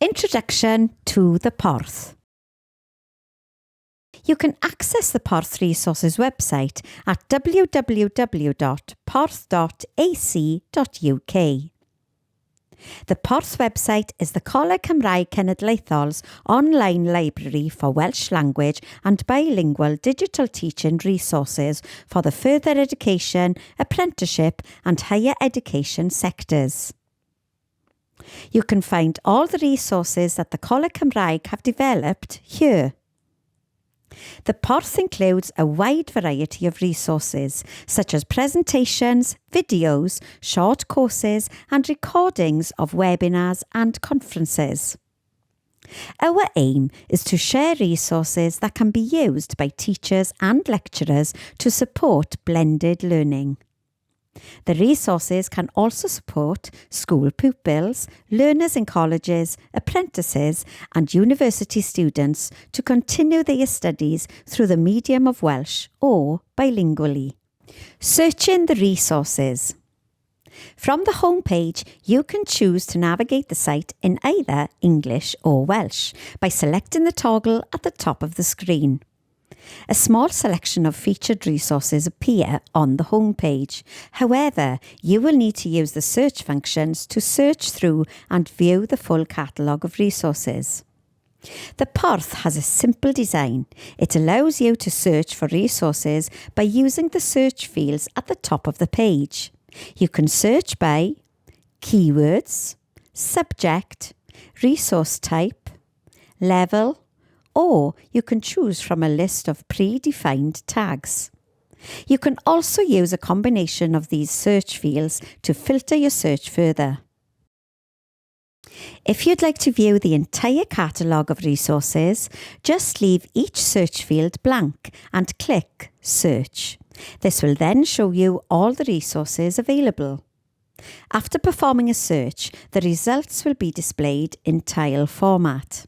Introduction to the Porth. You can access the Porth Resources website at www.porth.ac.uk. The Porth website is the Coleg Cymraeg Cenedlaethol's online library for Welsh language and bilingual digital teaching resources for the further education, apprenticeship and higher education sectors. You can find all the resources that the Coleg Cymraeg have developed here. The Porth includes a wide variety of resources, such as presentations, videos, short courses and recordings of webinars and conferences. Our aim is to share resources that can be used by teachers and lecturers to support blended learning. The resources can also support school pupils, learners in colleges, apprentices and university students to continue their studies through the medium of Welsh or bilingually. Searching the resources. From the home page, you can choose to navigate the site in either English or Welsh by selecting the toggle at the top of the screen. A small selection of featured resources appear on the home page. However, you will need to use the search functions to search through and view the full catalogue of resources. The Porth has a simple design. It allows you to search for resources by using the search fields at the top of the page. You can search by keywords, subject, resource type, level, or you can choose from a list of predefined tags. You can also use a combination of these search fields to filter your search further. If you'd like to view the entire catalogue of resources, just leave each search field blank and click Search. This will then show you all the resources available. After performing a search, the results will be displayed in tile format.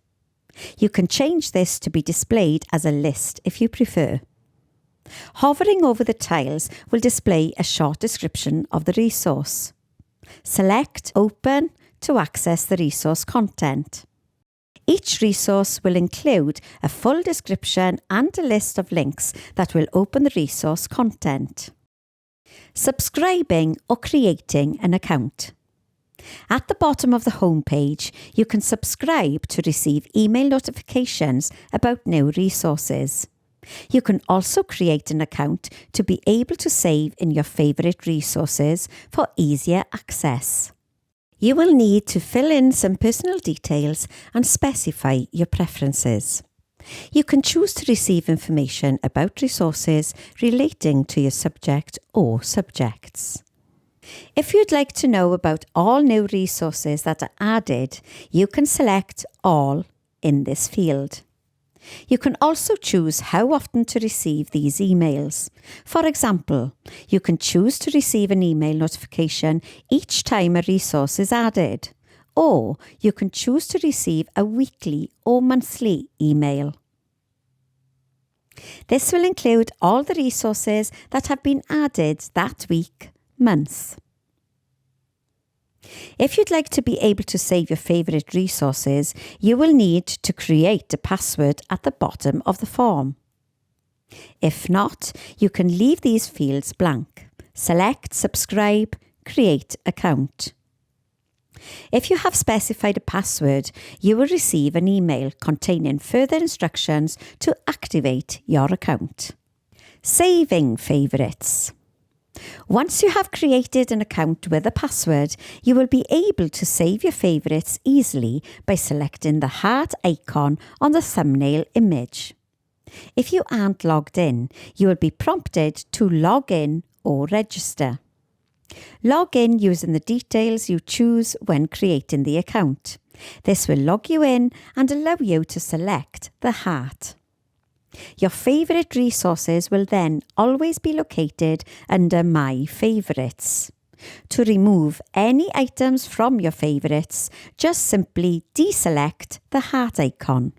You can change this to be displayed as a list if you prefer. Hovering over the tiles will display a short description of the resource. Select Open to access the resource content. Each resource will include a full description and a list of links that will open the resource content. Subscribing or creating an account. At the bottom of the home page, you can subscribe to receive email notifications about new resources. You can also create an account to be able to save in your favourite resources for easier access. You will need to fill in some personal details and specify your preferences. You can choose to receive information about resources relating to your subject or subjects. If you'd like to know about all new resources that are added, you can select All in this field. You can also choose how often to receive these emails. For example, you can choose to receive an email notification each time a resource is added, or you can choose to receive a weekly or monthly email. This will include all the resources that have been added that week, month. If you'd like to be able to save your favourite resources, you will need to create a password at the bottom of the form. If not, you can leave these fields blank. Select Subscribe, Create Account. If you have specified a password, you will receive an email containing further instructions to activate your account. Saving favourites. Once you have created an account with a password, you will be able to save your favourites easily by selecting the heart icon on the thumbnail image. If you aren't logged in, you will be prompted to log in or register. Log in using the details you choose when creating the account. This will log you in and allow you to select the heart. Your favourite resources will then always be located under My Favourites. To remove any items from your favourites, just simply deselect the heart icon.